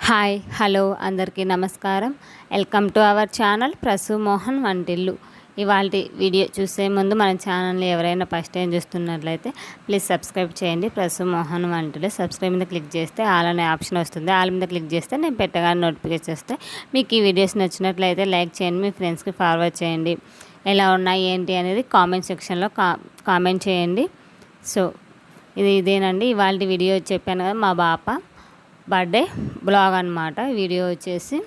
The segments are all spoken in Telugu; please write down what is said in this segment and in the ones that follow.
హాయ్ హలో అందరికీ నమస్కారం. Welcome to our channel Prasu Mohan Vantillu. ఇవాళ వీడియో చూసే ముందు మన ఛానల్ని ఎవరైనా ఫస్ట్ టైం చూస్తున్నట్లయితే ప్లీజ్ సబ్స్క్రైబ్ చేయండి. ప్రసు మోహన్ వంటిల్లు సబ్స్క్రైబ్ మీద క్లిక్ చేస్తే ఆల్ అనే ఆప్షన్ వస్తుంది. ఆల్ మీద క్లిక్ చేస్తే నేను పెట్టగానే నోటిఫికేషన్ వస్తే మీకు ఈ వీడియోస్ నచ్చినట్లయితే లైక్ చేయండి, మీ ఫ్రెండ్స్కి ఫార్వర్డ్ చేయండి. ఎలా ఉన్నాయి ఏంటి అనేది కామెంట్ సెక్షన్లో కామెంట్ చేయండి. సో ఇదేనండి ఇవాళ వీడియో చెప్పాను కదా, మా బాప బర్త్డే బ్లాగ్ అనమాట. వీడియో వచ్చేసి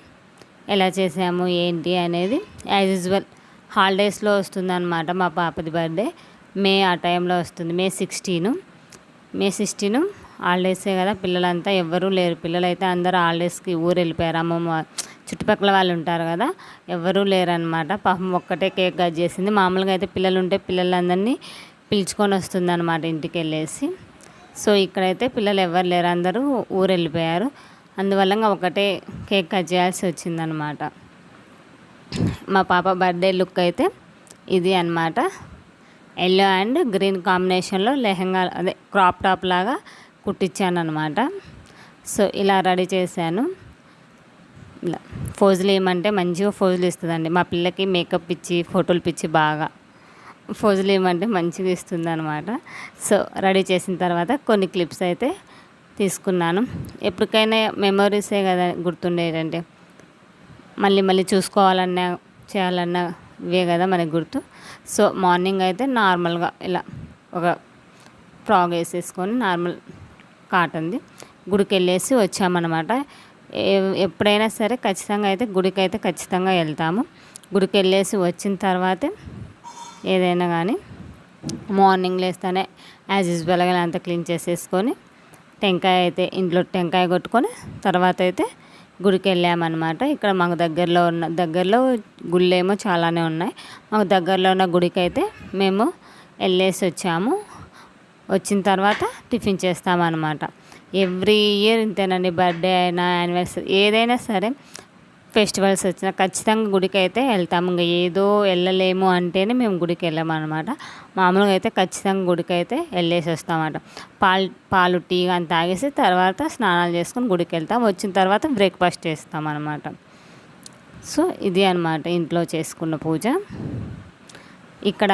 ఎలా చేసాము ఏంటి అనేది యాజ్ యూజువల్ హాలిడేస్లో వస్తుందన్నమాట. మా పాపది బర్త్డే ఆ టైంలో వస్తుంది. మే 16 హాలిడేసే కదా, పిల్లలంతా ఎవ్వరూ లేరు. పిల్లలైతే అందరూ హాలిడేస్కి ఊరు వెళ్ళిపోయారు. అమ్మమ్మ చుట్టుపక్కల వాళ్ళు ఉంటారు కదా, ఎవ్వరూ లేరనమాట. పాపం ఒక్కటే కేక్ కట్ చేసింది. మామూలుగా అయితే పిల్లలు ఉంటే పిల్లలందరినీ పిలుచుకొని వస్తుంది అనమాట ఇంటికి వెళ్ళేసి. సో ఇక్కడైతే పిల్లలు ఎవరు లేరు, అందరూ ఊరు వెళ్ళిపోయారు. అందువల్ల ఒకటే కేక్ కట్ చేయాల్సి వచ్చిందనమాట. మా పాప బర్త్డే లుక్ అయితే ఇది అనమాట. ఎల్లో అండ్ గ్రీన్ కాంబినేషన్లో లెహంగా అదే క్రాప్ టాప్ లాగా కుట్టించాను అనమాట. సో ఇలా రెడీ చేశాను. ఇలా ఫోజులు ఏమంటే మంచిగా ఫోజులు ఇస్తుందండి. మా పిల్లకి మేకప్ పిచ్చి, ఫోటోలు పిచ్చి బాగా. ఫోజులు ఏమంటే మంచిగా ఇస్తుంది అనమాట. సో రెడీ చేసిన తర్వాత కొన్ని క్లిప్స్ అయితే తీసుకున్నాను. ఎప్పటికైనా మెమొరీసే కదా గుర్తుండేటంటే, మళ్ళీ మళ్ళీ చూసుకోవాలన్నా చేయాలన్నా ఇవే కదా మనకి గుర్తు. సో మార్నింగ్ అయితే నార్మల్గా ఇలా ఒక ఫ్రాక్ వేసేసుకొని నార్మల్ కాటన్ది గుడికి వెళ్ళేసి వచ్చామన్నమాట. ఎప్పుడైనా సరే ఖచ్చితంగా అయితే గుడికి అయితే ఖచ్చితంగా వెళ్తాము. గుడికి వెళ్ళేసి వచ్చిన తర్వాతే ఏదైనా కానీ మార్నింగ్ లేస్తేనే యాజ్ యూజువల్గా అంతా క్లీన్ చేసేసుకొని టెంకాయ అయితే ఇంట్లో టెంకాయ కొట్టుకొని తర్వాత అయితే గుడికి వెళ్ళామన్నమాట. ఇక్కడ మాకు దగ్గరలో గుళ్ళు ఏమో చాలానే ఉన్నాయి. మాకు దగ్గరలో ఉన్న గుడికి అయితే మేము వెళ్ళేసి వచ్చాము. వచ్చిన తర్వాత టిఫిన్ చేస్తామన్నమాట. ఎవ్రీ ఇయర్ ఇంతేనండి. బర్త్డే అయినా యానివర్సరీ ఏదైనా సరే ఫెస్టివల్స్ వచ్చినా ఖచ్చితంగా గుడికి అయితే వెళ్తాము. ఇంకా ఏదో వెళ్ళలేము అంటేనే మేము గుడికి వెళ్ళామన్నమాట. మామూలుగా అయితే ఖచ్చితంగా గుడికి అయితే వెళ్ళేసి వస్తామన్నమాట. పాలు టీ అని తాగేసి తర్వాత స్నానాలు చేసుకొని గుడికి వెళ్తాం. వచ్చిన తర్వాత బ్రేక్ఫాస్ట్ చేస్తామన్నమాట. సో ఇది అనమాట ఇంట్లో చేసుకున్న పూజ. ఇక్కడ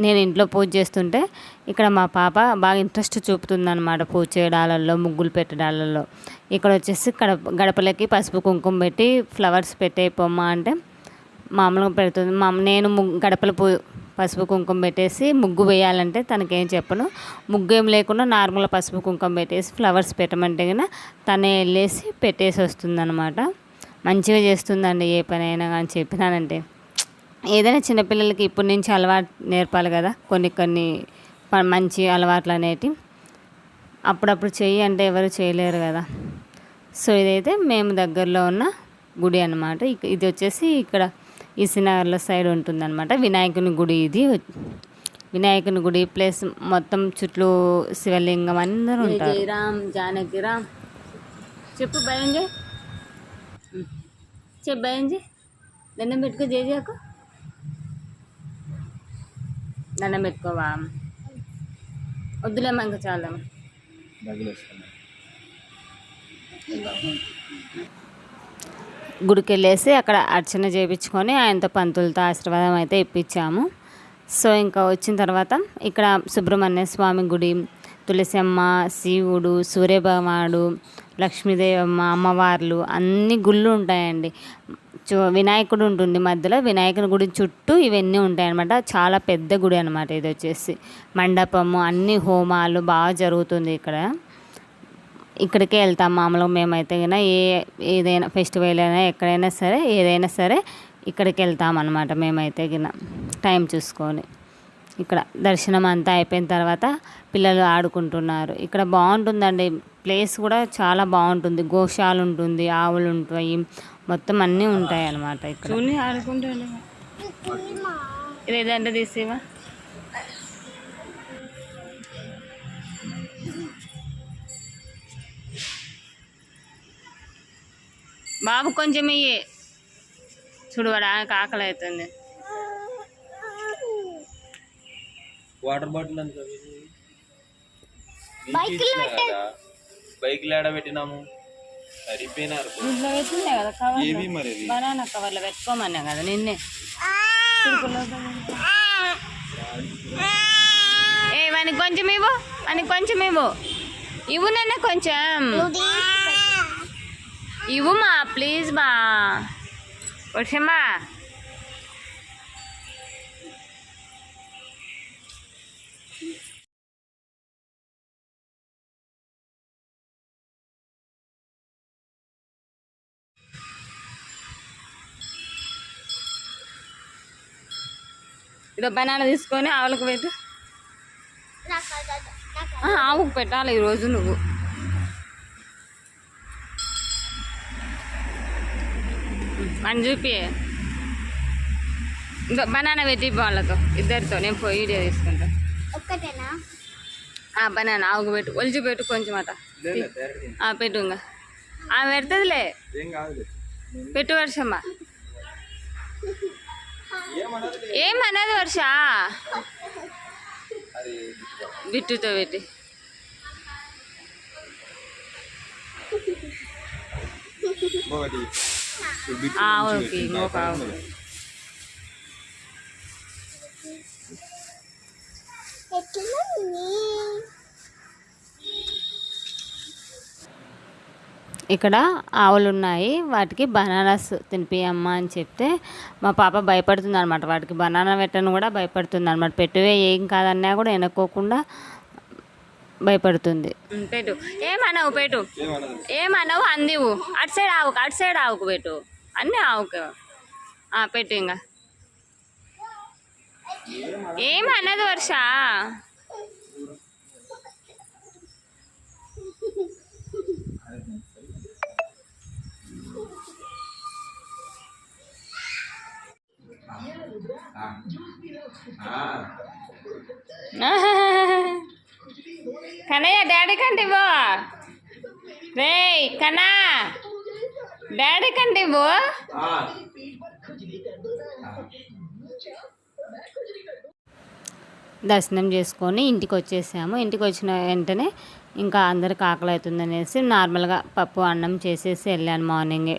నేను ఇంట్లో పూజ చేస్తుంటే ఇక్కడ మా పాప బాగా ఇంట్రెస్ట్ చూపుతుందన్నమాట పూజ చేయడాలలో, ముగ్గులు పెట్టడాలలో. ఇక్కడ వచ్చేసి గడపలకి పసుపు కుంకుమ పెట్టి ఫ్లవర్స్ పెట్టేయమ్మా అంటే మామూలుగా పెడుతుంది. నేను గడపల పసుపు కుంకుమ పెట్టేసి ముగ్గు వేయాలంటే తనకేం చెప్పను. ముగ్గు ఏం లేకుండా నార్మల్గా పసుపు కుంకుమ పెట్టేసి ఫ్లవర్స్ పెట్టమంటే కన్నా తనే వెళ్ళేసి పెట్టేసి వస్తుందన్నమాట. మంచిగా చేస్తుందండి ఏ పని అయినా కానీ చెప్పినానంటే. ఏదైనా చిన్నపిల్లలకి ఇప్పటి నుంచి అలవాటు నేర్పాలి కదా, కొన్ని మంచి అలవాట్లు అనేటివి. అప్పుడప్పుడు చెయ్యి అంటే ఎవరు చేయలేరు కదా. సో ఇదైతే మేము దగ్గరలో ఉన్న గుడి అనమాట. ఇది వచ్చేసి ఇక్కడ ఈసీనగర్లో సైడ్ ఉంటుందన్నమాట. వినాయకుని గుడి ఇది. వినాయకుని గుడి ప్లస్ మొత్తం చుట్టూ శివలింగం అందరూ ఉంటారు. రామ్ జానకి రామ్ చెప్పు భయం చెప్పు భయం దండం పెట్టుకో జేజాకు దండం పెట్టుకోవా వద్దులేమ్మా ఇంకా చాలా గుడికి వెళ్ళేసి అక్కడ అర్చన చేయించుకొని ఆయనతో పంతులతో ఆశీర్వాదం అయితే ఇప్పించాము. సో ఇంకా వచ్చిన తర్వాత ఇక్కడ సుబ్రహ్మణ్య స్వామి గుడి, తులసమ్మ, శివుడు, సూర్యభగవానుడు, లక్ష్మీదేవమ్మ, అమ్మవార్లు అన్ని గుళ్ళు ఉంటాయండి. వినాయకుడు ఉంటుంది మధ్యలో. వినాయకుని గుడి చుట్టూ ఇవన్నీ ఉంటాయి అన్నమాట. చాలా పెద్ద గుడి అనమాట. ఇది వచ్చేసి మండపము, అన్ని హోమాలు బాగా జరుగుతుంది ఇక్కడ. ఇక్కడికే వెళ్తాం మామూలుగా మేమైతే కన్నా ఏదైనా ఫెస్టివల్ అయినా ఎక్కడైనా సరే ఏదైనా సరే ఇక్కడికి వెళ్తాం అన్నమాట మేమైతే గిన టైం చూసుకొని. ఇక్కడ దర్శనం అంతా అయిపోయిన తర్వాత పిల్లలు ఆడుకుంటున్నారు. ఇక్కడ బాగుంటుందండి ప్లేస్ కూడా చాలా బాగుంటుంది. గోశాల ఉంటుంది, ఆవులు ఉంటాయి, మొత్తం అన్నీ ఉంటాయి అన్నమాట. ఇక్కడ ఆడుకుంటాడు. ఇది ఏదంటే తీసేవా బాబు కొంచెం ఇయ్యి చూడు, వాడు ఆకలి అవుతుంది. వాటర్ బాటిల్ బైక్ లాడ పెట్టినాము. సరిపోయినారు. ఇంట్లో పెట్టిండే కదా కవర్, ఏవి మరి ఇవి? బనానా కవర్లో పెట్టుకోమన్నా కదా నిన్నే. ఏ వానికి కొంచెం ఇవ్వు, వానికి కొంచెం ఇవ్వు, ఇవ్వు నాన్న కొంచెం ఇవ్వు మా, ప్లీజ్ మా వచ్చమ్మా. ఇదో బనానా తీసుకొని ఆవులకు పెట్టు. ఆవుకు పెట్టాలి ఈరోజు నువ్వు. అని చూపి ఇదో బనానా పెట్టి వాళ్ళతో ఇద్దరితో నేను పోయి వీడియో తీసుకుంటా. బనానా ఆవుకు పెట్టు, ఒలిచి పెట్టు కొంచెం అట పెట్టు. ఇంకా పెడుతుందిలే, పెట్టు వర్షమ్మా. ఏమన్నది వర్ష, బిట్టుతో పెట్టి ఓకే. ఇంకొక ఆవు ఇక్కడ ఆవులు ఉన్నాయి, వాటికి బనానాస్ తినిపియమ్మా అని చెప్తే మా పాప భయపడుతుంది అనమాట. వాటికి బనానా పెట్టను కూడా భయపడుతుంది అనమాట. పెట్టువే ఏం కాదన్నా కూడా వెనుక్కోకుండా భయపడుతుంది. పెట్టు, ఏమన్నావు పెట్టు, ఏమన్నావు అందివు. అటు సైడ్ ఆవుకు, అటు సైడ్ ఆవుకు పెట్టు, అన్నీ ఆవుకు పెట్టు. ఇంకా ఏమన్నది వర్ష, కన్నయ్య డాడీ కంటే ఇవ్వు, రే కన్నా డాడీ కంటే ఇవ్వు. దర్శనం చేసుకొని ఇంటికి వచ్చేసాము. ఇంటికి వచ్చిన వెంటనే ఇంకా అందరికి ఆకలి అవుతుందనేసి నార్మల్గా పప్పు అన్నం చేసేసి వెళ్ళాను. మార్నింగ్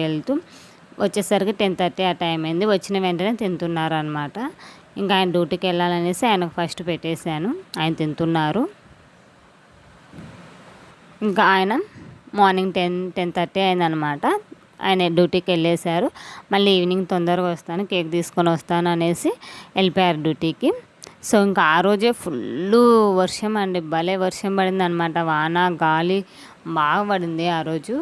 వెళ్తూ వచ్చేసరికి 10:30 ఆ టైం అయింది. వచ్చిన వెంటనే తింటున్నారు అనమాట. ఇంకా ఆయన డ్యూటీకి వెళ్ళాలనేసి ఆయనకు ఫస్ట్ పెట్టేశాను. ఆయన తింటున్నారు. ఇంకా ఆయన మార్నింగ్ 10:30 అయిందనమాట. ఆయన డ్యూటీకి వెళ్ళేశారు. మళ్ళీ ఈవినింగ్ తొందరగా వస్తాను, కేక్ తీసుకొని వస్తాను అనేసి వెళ్ళిపోయారు డ్యూటీకి. సో ఇంకా ఆ రోజే ఫుల్ వర్షం అండి, భలే వర్షం పడింది అనమాట. వాన గాలి బాగా పడింది ఆ రోజు.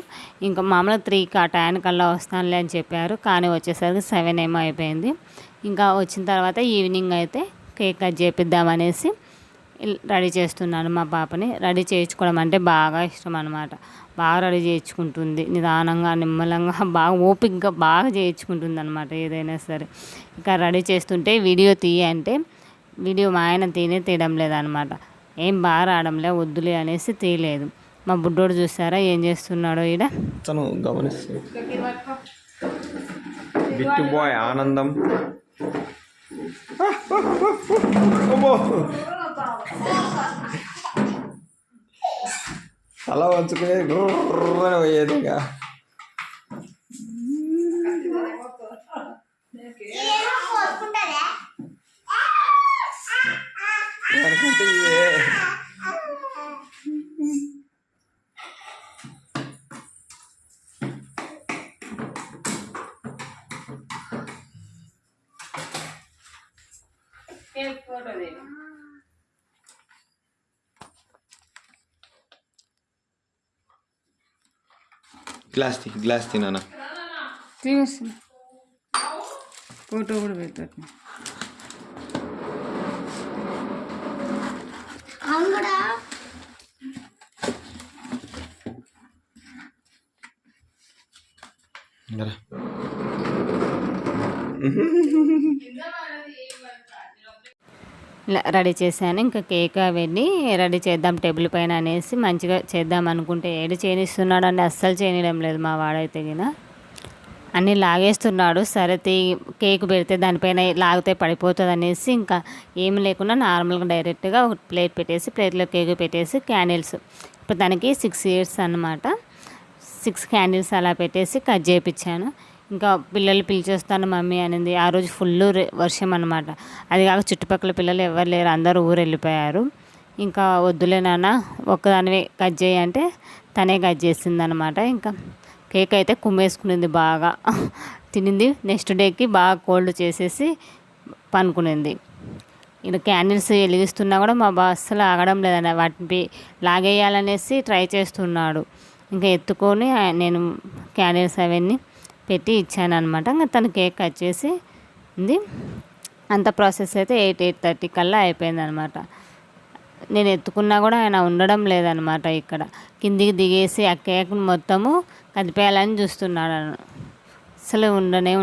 ఇంకా మామూలుగా 3కి ఆ టైంకల్లా వస్తానులే అని చెప్పారు, కానీ వచ్చేసరికి 7 ఏమో అయిపోయింది. ఇంకా వచ్చిన తర్వాత ఈవినింగ్ అయితే కేక్ కట్ చేపిద్దామనేసి రెడీ చేస్తున్నాను. మా పాపని రెడీ చేయించుకోవడం అంటే బాగా ఇష్టం అనమాట. బాగా రెడీ చేయించుకుంటుంది, నిదానంగా నిమ్మలంగా బాగా ఓపికగా బాగా చేయించుకుంటుంది అనమాట ఏదైనా సరే. ఇంకా రెడీ చేస్తుంటే వీడియో అంటే వీడియో మా ఆయన తీయడం లేదనమాట. ఏం బాగా రావడంలే, వద్దులే అనేసి తీయలేదు. మా బుడ్డోడు చూసారా ఏం చేస్తున్నాడో ఈడ తను గమనిస్తుంది. బిట్టు బాయ్ ఆనందం. అలా వంచుకునే గుర్రని పోయేదిగా. అనుకుంటే ఇవే గ్లాస్ తినా ఫోటో కూడా పెట్టారు. రెడీ చేశాను. ఇంకా కేక్ వెళ్ళి రెడీ చేద్దాం టేబుల్ పైన అనేసి మంచిగా చేద్దాం అనుకుంటే ఏడు చేయనిస్తున్నాడు అండి, అస్సలు చేయడం లేదు మా వాడైతే గిన. అన్నీ లాగేస్తున్నాడు. సరే కేక్ పెడితే దానిపైన లాగితే పడిపోతుంది అనేసి ఇంకా ఏమి లేకుండా నార్మల్గా డైరెక్ట్గా ఒక ప్లేట్ పెట్టేసి ప్లేట్లో కేక్ పెట్టేసి క్యాండిల్స్. ఇప్పుడు తనకి 6 years అన్నమాట. 6 క్యాండిల్స్ అలా పెట్టేసి కట్ చేయించాను. ఇంకా పిల్లలు పిలిచేస్తాను మమ్మీ అనింది. ఆ రోజు ఫుల్ వర్షం అనమాట. అది కాక చుట్టుపక్కల పిల్లలు ఎవరు లేరు, అందరూ ఊరు వెళ్ళిపోయారు. ఇంకా వద్దులే నాన్న ఒక్కదానివే కట్ చేయి అంటే తనే కట్ చేసింది అనమాట. ఇంకా కేక్ అయితే కుమ్మేసుకునింది బాగా తినింది. నెక్స్ట్ డేకి బాగా కోల్డ్ చేసేసి పనుకునింది. ఇలా క్యాండిల్స్ వెలిగిస్తున్నా కూడా మా బావ అస్సలు ఆగడం లేదన్న, వాటిని లాగేయాలనేసి ట్రై చేస్తున్నాడు. ఇంకా ఎత్తుకొని నేను క్యాండిల్స్ అవన్నీ పెట్టి ఇచ్చాను అనమాట. ఇంకా తను కేక్ కట్ చేసి ఉంది. అంత ప్రాసెస్ అయితే 8:30 కల్లా అయిపోయింది అనమాట. నేను ఎత్తుకున్నా కూడా ఆయన ఉండడం లేదనమాట. ఇక్కడ కిందికి దిగేసి ఆ కేక్ మొత్తము కదిపేయాలని చూస్తున్నాడు. అసలు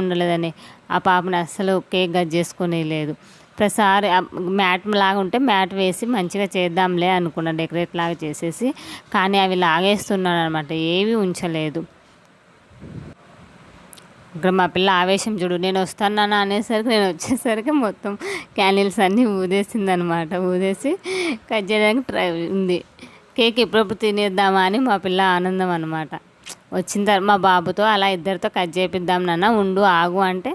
ఉండలేదని ఆ పాపని అస్సలు కేక్ కట్ చేసుకునే లేదు. ప్రతిసారి మ్యాట్ లాగా ఉంటే మ్యాట్ వేసి మంచిగా చేద్దాంలే అనుకున్నా, డెకరేట్ లాగా చేసేసి. కానీ అవి లాగేస్తున్నాడు అనమాట, ఏవి ఉంచలేదు. ఇక్కడ మా పిల్ల ఆవేశం చూడు, నేను వస్తాను అనేసరికి నేను వచ్చేసరికి మొత్తం క్యాండిల్స్ అన్నీ ఊదేసిందనమాట. ఊదేసి కట్ చేయడానికి ట్రై ఉంది. కేక్ ఎప్పుడప్పుడు తినేద్దామా అని మా పిల్ల ఆనందం అనమాట. వచ్చిన తర్వాత మా బాబుతో అలా ఇద్దరితో కట్ చేపిద్దాం నాన్న, ఉండు ఆగు అంటే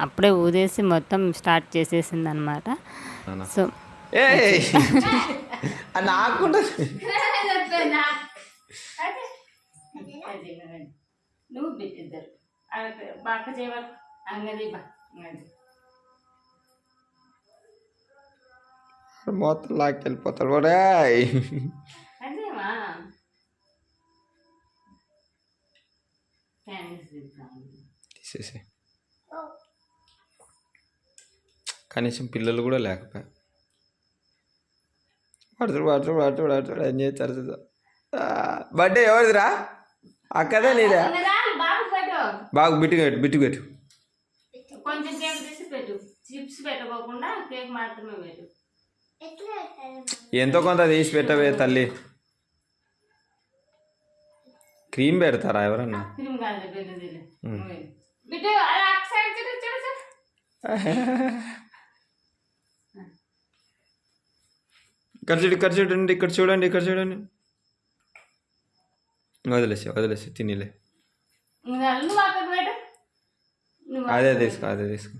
అప్పుడే ఊదేసి మొత్తం స్టార్ట్ చేసేసింది అనమాట. సో నువ్వు పెట్టిద్దరు బాక చేయవ అంగది మొత్తం లాక్కెళ్ళిపోతాడు. అదేమా తీసేసి కనీసం పిల్లలు కూడా లేకపోయా. వాడుతాడు ఏం చేస్తారు. బర్త్డే ఎవరిదిరా? అక్కదే నీదే? బాగా బిట్టు పెట్టు. కొంచెం కేక్ తీసి పెట్టు, చిప్స్ పెట్టుకోకుండా కేక్ మాత్రమే పెట్టు. ఎంతో కొంత తీసి పెట్టవే తల్లి. క్రీమ్ పెడతారా ఎవరన్నా? క్రీమ్ కాదు ఇక్కడ చూడండి ఇక్కడ చూడండి. వదిలేసి తినిలే. అదే తీసుకో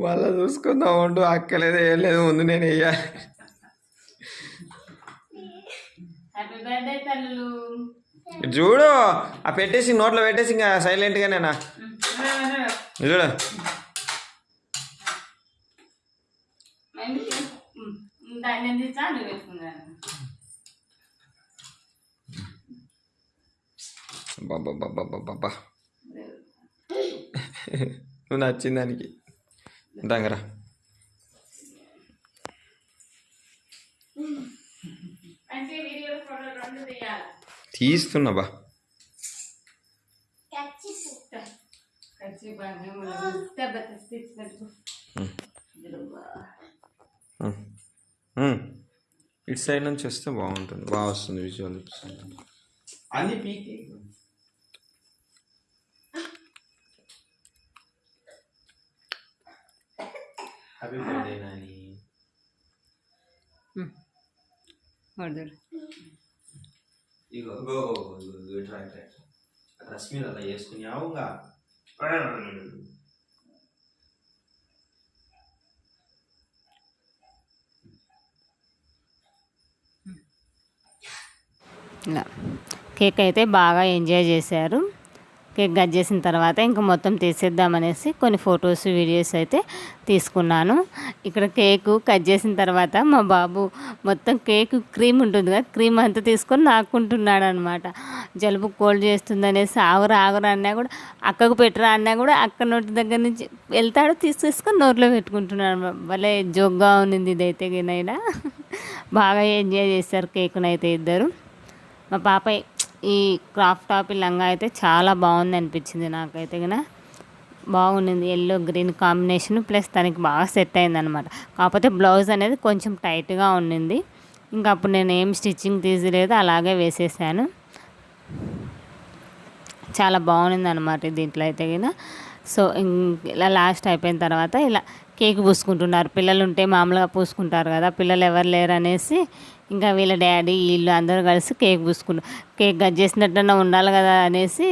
వాళ్ళ చూసుకుందాం ఉండు. అక్కలేదు ఏం లేదు, ముందు నేను వేయాలి. చూడు ఆ పెట్టేసి నోట్లో పెట్టేసి ఇంకా సైలెంట్గా నేనా చూడు. బాబా నువ్వు నచ్చింది దానికి దంగరా. తీస్తున్నా బా. ఇటు సైడ్ నుంచి వస్తే బాగుంటుంది, బాగా వస్తుంది విజువల్. అన్ని పీకి హ్యాపీ బర్త్డే నాని. ఇగో ఇట్లా రశ్మి అలా వేసుకుని అవుగా. ఇలా కేక్ అయితే బాగా ఎంజాయ్ చేశారు. కేక్ కట్ చేసిన తర్వాత ఇంకా మొత్తం తీసేద్దామనేసి కొన్ని ఫొటోస్ వీడియోస్ అయితే తీసుకున్నాను. ఇక్కడ కేకు కట్ చేసిన తర్వాత మా బాబు మొత్తం కేక్ క్రీమ్ ఉంటుంది కదా, క్రీమ్ అంతా తీసుకొని నాకుంటున్నాడు అనమాట. జలుబు కోల్డ్ చేస్తుంది అనేసి ఆగురా అన్నా కూడా, అక్కకు పెట్టరా అన్నా కూడా అక్క నోటి దగ్గర నుంచి వెళ్తాడు, తీసుకొని నోట్లో పెట్టుకుంటున్నాడు. భలే జోక్గా ఉన్నింది ఇదైతే గినైనా. బాగా ఎంజాయ్ చేస్తారు కేకునైతే ఇద్దరు. మా పాప ఈ క్రాఫ్ టాప్ లంగా అయితే చాలా బాగుంది అనిపించింది నాకైతే కన్నా. బాగుండింది, ఎల్లో గ్రీన్ కాంబినేషన్, ప్లస్ తనకి బాగా సెట్ అయింది అనమాట. కాకపోతే బ్లౌజ్ అనేది కొంచెం టైట్గా ఉండింది. ఇంకా అప్పుడు నేను ఏం స్టిచ్చింగ్ తీయలేదు, అలాగే వేసేసాను. చాలా బాగుంది అనమాట దీంట్లో అయితే కన్నా. సో ఇలా లాస్ట్ అయిపోయిన తర్వాత ఇలా కేక్ పూసుకుంటున్నారు. పిల్లలు ఉంటే మామూలుగా పూసుకుంటారు కదా, పిల్లలు ఎవరు లేరు అనేసి ఇంకా వీళ్ళ డాడీ వీళ్ళు అందరూ కలిసి కేక్ పూసుకుంటారు. కేక్ కట్ చేసినట్టన్నా ఉండాలి కదా అనేసి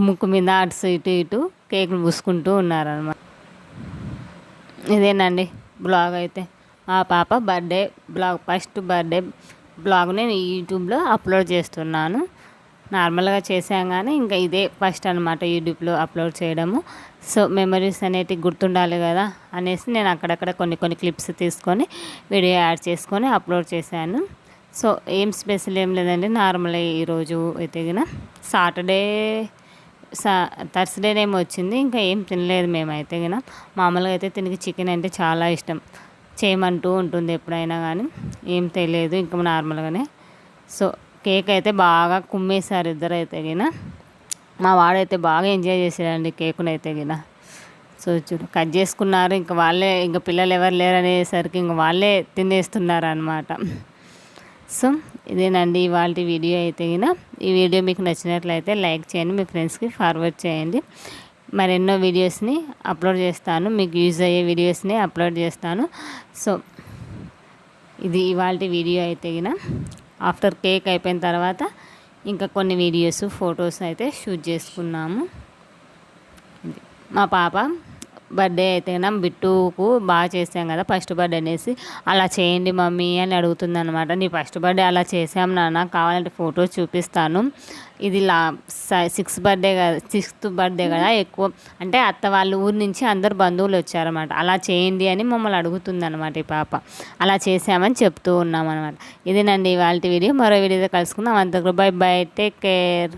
ముక్కు మీద అటు ఇటు ఇటు కేక్లు పూసుకుంటూ ఉన్నారనమాట. ఇదేనండి బ్లాగ్ అయితే మా పాప birthday blog, first birthday blog నేను యూట్యూబ్లో అప్లోడ్ చేస్తున్నాను. నార్మల్గా చేసాం కానీ ఇంకా ఇదే ఫస్ట్ అనమాట యూట్యూబ్లో అప్లోడ్ చేయడము. సో మెమరీస్ అనేటివి గుర్తుండాలి కదా అనేసి నేను అక్కడక్కడ కొన్ని క్లిప్స్ తీసుకొని వీడియో యాడ్ చేసుకొని అప్లోడ్ చేశాను. సో ఏం స్పెషల్ ఏం లేదండి, నార్మల్ ఈరోజు అయితే సాటర్డే థర్స్డేనేమో వచ్చింది. ఇంకా ఏం తినలేదు మేమైతే మామూలుగా అయితే తినికి చికెన్ అంటే చాలా ఇష్టం, చేయమంటూ ఉంటుంది ఎప్పుడైనా కానీ, ఏం తెలియదు ఇంకా నార్మల్గానే. సో కేక్ అయితే బాగా కుమ్మేశారు ఇద్దరైతే మా వాడైతే బాగా ఎంజాయ్ చేశారండి కేకునైతే సో చూడు కట్ చేసుకున్నారు, ఇంకా వాళ్ళే, ఇంకా పిల్లలు ఎవరు లేరు అనేసరికి ఇంక వాళ్ళే తినేస్తున్నారు అనమాట. సో ఇదేనండి ఇవాళ వీడియో అయితే ఈ వీడియో మీకు నచ్చినట్లయితే లైక్ చేయండి, మీ ఫ్రెండ్స్కి ఫార్వర్డ్ చేయండి. మరెన్నో వీడియోస్ని అప్లోడ్ చేస్తాను, మీకు యూజ్ అయ్యే వీడియోస్ని అప్లోడ్ చేస్తాను. సో ఇది ఇవాళ వీడియో అయితే ఆఫ్టర్ కేక్ అయిపోయిన తర్వాత ఇంకా కొన్ని వీడియోస్ ఫొటోస్ అయితే షూట్ చేసుకున్నాము. మా పాప బర్త్డే అయితే బిట్టుకు బాగా చేసాం కదా ఫస్ట్ బర్త్డే అనేసి, అలా చేయండి మమ్మీ అని అడుగుతుంది అనమాట. నీ ఫస్ట్ బర్త్డే అలా చేసాం నాన్న, కావాలంటే ఫొటోస్ చూపిస్తాను. ఇది సిక్స్త్ బర్త్డే కదా, ఎక్కువ అంటే అత్త వాళ్ళ ఊరు నుంచి అందరు బంధువులు వచ్చారన్నమాట. అలా చేయండి అని మమ్మల్ని అడుగుతుంది అనమాట ఈ పాప. అలా చేసామని చెప్తూ ఉన్నాం అనమాట. ఇదేనండి ఇవాళ వీడియో. మరో వీడియోతో కలుసుకుందాం. అంతకు బై బై, టేక్ కేర్.